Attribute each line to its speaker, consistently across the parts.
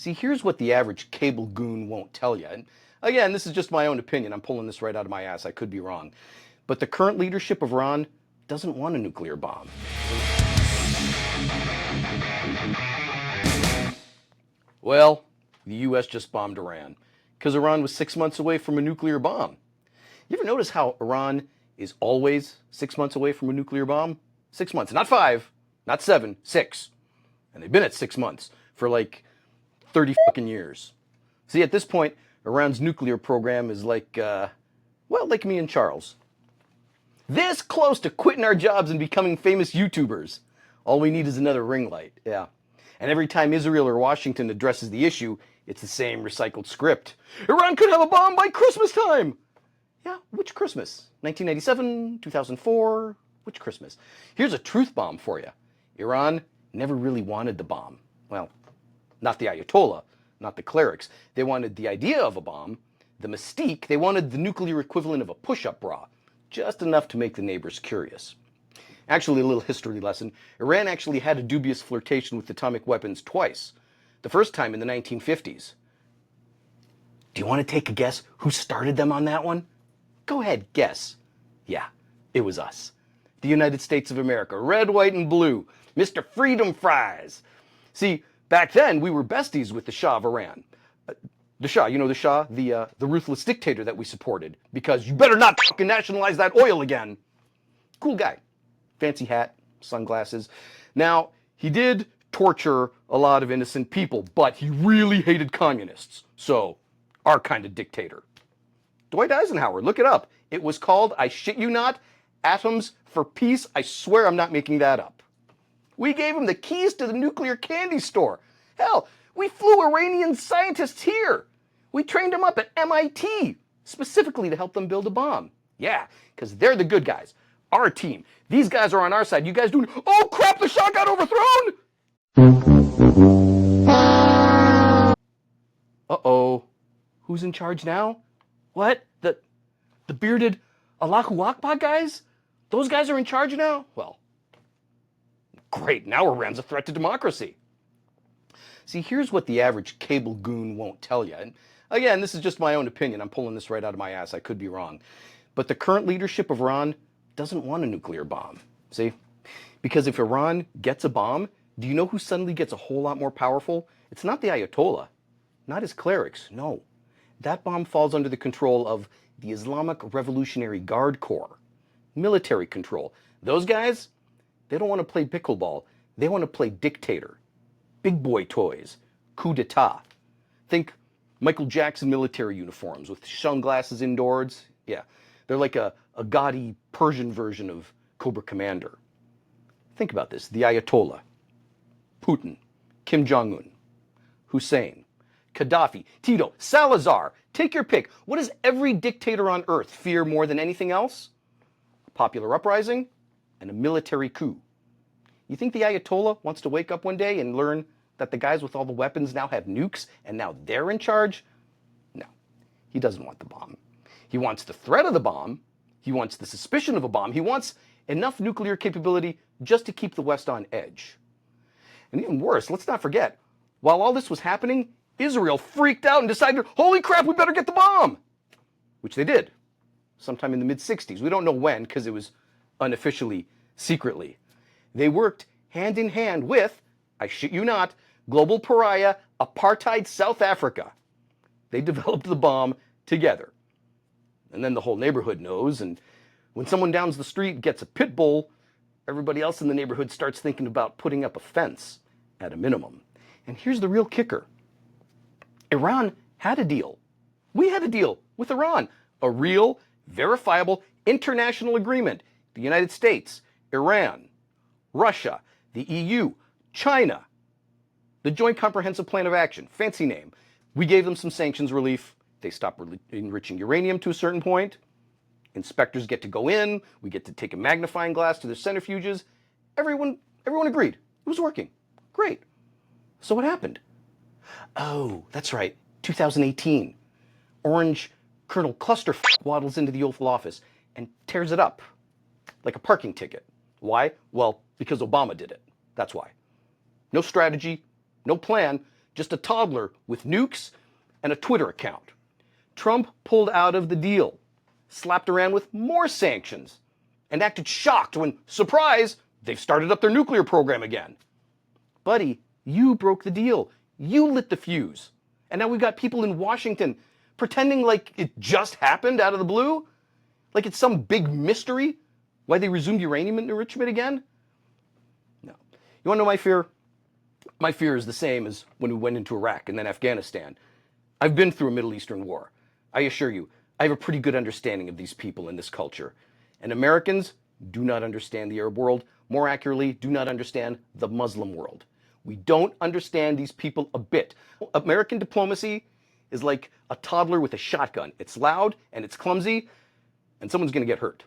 Speaker 1: See, here's what the average cable goon won't tell you. And again, this is just my own opinion. I'm pulling this right out of my ass. I could be wrong. But the current leadership of Iran doesn't want a nuclear bomb. Well, the U.S. just bombed Iran because Iran was 6 months away from a nuclear bomb. You ever notice how Iran is always 6 months away from a nuclear bomb? 6 months, not 5, not 7, 6. And they've been at 6 months for like 30 fucking years. See, at this point, Iran's nuclear program is like, well, like me and Charles. This close to quitting our jobs and becoming famous YouTubers. All we need is another ring light, yeah. And every time Israel or Washington addresses the issue, it's the same recycled script. Iran could have a bomb by Christmas time! Yeah, which Christmas? 1997, 2004, which Christmas? Here's a truth bomb for you. Iran never really wanted the bomb. Well, not the Ayatollah, not the clerics. They wanted the idea of a bomb, the mystique. They wanted the nuclear equivalent of a push-up bra. Just enough to make the neighbors curious. Actually, a little history lesson. Iran actually had a dubious flirtation with atomic weapons twice. The first time in the 1950s. Do you want to take a guess who started them on that one? Go ahead, guess. Yeah, it was us. The United States of America. Red, white, and blue. Mr. Freedom Fries. See, back then, we were besties with the Shah of Iran. The Shah, you know the Shah? The ruthless dictator that we supported. Because you better not fucking nationalize that oil again. Cool guy. Fancy hat, sunglasses. Now, he did torture a lot of innocent people, but he really hated communists. So, our kind of dictator. Dwight Eisenhower, look it up. It was called, I shit you not, Atoms for Peace. I swear I'm not making that up. We gave him the keys to the nuclear candy store. Hell, we flew Iranian scientists here. We trained them up at MIT, specifically to help them build a bomb. Yeah, because they're the good guys. Our team. These guys are on our side. You guys doing, oh crap, the Shah got overthrown! Uh-oh. Who's in charge now? What? The bearded Allahu Akbar guys? Those guys are in charge now? Well, great. Now Iran's a threat to democracy. See, here's what the average cable goon won't tell you. And again, this is just my own opinion. I'm pulling this right out of my ass. I could be wrong. But the current leadership of Iran doesn't want a nuclear bomb. See? Because if Iran gets a bomb, do you know who suddenly gets a whole lot more powerful? It's not the Ayatollah, not his clerics, no. That bomb falls under the control of the Islamic Revolutionary Guard Corps. Military control. Those guys, they don't want to play pickleball. They want to play dictator. Big boy toys. Coup d'etat. Think Michael Jackson military uniforms with sunglasses indoors. Yeah, they're like a gaudy Persian version of Cobra Commander. Think about this. The Ayatollah, Putin, Kim Jong-un, Hussein, Gaddafi, Tito, Salazar. Take your pick. What does every dictator on earth fear more than anything else? A popular uprising and a military coup. You think the Ayatollah wants to wake up one day and learn that the guys with all the weapons now have nukes and now they're in charge? No, he doesn't want the bomb. He wants the threat of the bomb. He wants the suspicion of a bomb. He wants enough nuclear capability just to keep the West on edge. And even worse, let's not forget, while all this was happening, Israel freaked out and decided, holy crap, we better get the bomb! Which they did, sometime in the mid-60s. We don't know when, because it was unofficially, secretly. They worked hand in hand with, I shit you not, global pariah, apartheid South Africa. They developed the bomb together. And then the whole neighborhood knows, and when someone down the street gets a pit bull, everybody else in the neighborhood starts thinking about putting up a fence at a minimum. And here's the real kicker. Iran had a deal. We had a deal with Iran. A real, verifiable, international agreement. The United States, Iran, Russia, the EU, China. The Joint Comprehensive Plan of Action, fancy name. We gave them some sanctions relief. They stopped enriching uranium to a certain point. Inspectors get to go in. We get to take a magnifying glass to their centrifuges. Everyone agreed. It was working. Great. So what happened? Oh, that's right. 2018. Orange Colonel Cluster waddles into the Oval Office and tears it up like a parking ticket. Why? Well, because Obama did it. That's why. No strategy, no plan, just a toddler with nukes and a Twitter account. Trump pulled out of the deal, slapped Iran with more sanctions, and acted shocked when, surprise, they've started up their nuclear program again. Buddy, you broke the deal. You lit the fuse. And now we've got people in Washington pretending like it just happened out of the blue, like it's some big mystery why they resumed uranium enrichment again. No. You want to know my fear? My fear is the same as when we went into Iraq and then Afghanistan. I've been through a Middle Eastern war. I assure you, I have a pretty good understanding of these people and this culture. And Americans do not understand the Arab world. More accurately, do not understand the Muslim world. We don't understand these people a bit. American diplomacy is like a toddler with a shotgun. It's loud and it's clumsy, and someone's going to get hurt.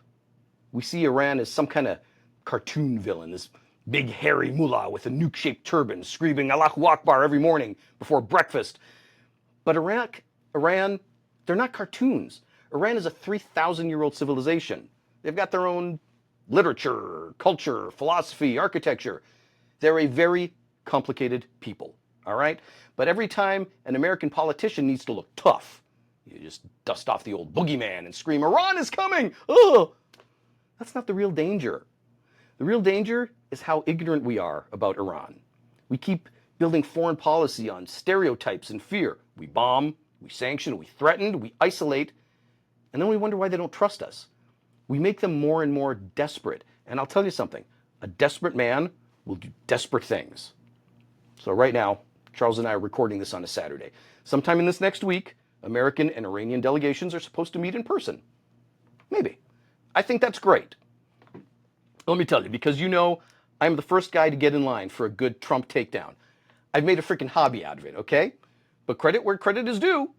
Speaker 1: We see Iran as some kind of cartoon villain, this big hairy mullah with a nuke-shaped turban screaming Allahu Akbar every morning before breakfast. But Iran, they're not cartoons. Iran is a 3,000-year-old civilization. They've got their own literature, culture, philosophy, architecture. They're a very complicated people, all right? But every time an American politician needs to look tough, you just dust off the old boogeyman and scream, Iran is coming! Ugh! That's not the real danger. The real danger is how ignorant we are about Iran. We keep building foreign policy on stereotypes and fear. We bomb, we sanction, we threaten, we isolate, and then we wonder why they don't trust us. We make them more and more desperate. And I'll tell you something, a desperate man will do desperate things. So right now, Charles and I are recording this on a Saturday. Sometime in this next week, American and Iranian delegations are supposed to meet in person. Maybe. I think that's great. Let me tell you, because you know I'm the first guy to get in line for a good Trump takedown. I've made a freaking hobby out of it, okay? But credit where credit is due.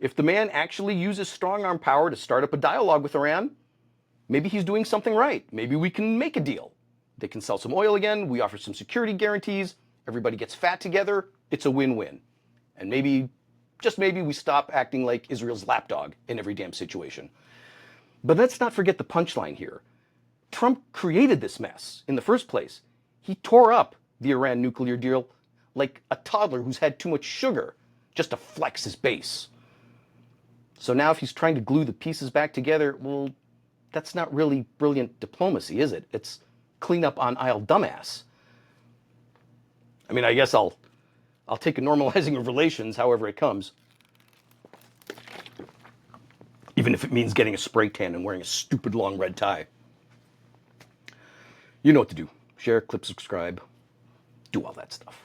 Speaker 1: If the man actually uses strong arm power to start up a dialogue with Iran, maybe he's doing something right. Maybe we can make a deal. They can sell some oil again, we offer some security guarantees, everybody gets fat together, it's a win-win. And maybe, just maybe, we stop acting like Israel's lapdog in every damn situation. But let's not forget the punchline here. Trump created this mess in the first place. He tore up the Iran nuclear deal like a toddler who's had too much sugar just to flex his base. So now if he's trying to glue the pieces back together, well, that's not really brilliant diplomacy, is it? It's clean up on aisle dumbass. I mean, I guess I'll take a normalizing of relations however it comes. Even if it means getting a spray tan and wearing a stupid long red tie. You know what to do. Share, clip, subscribe, do all that stuff.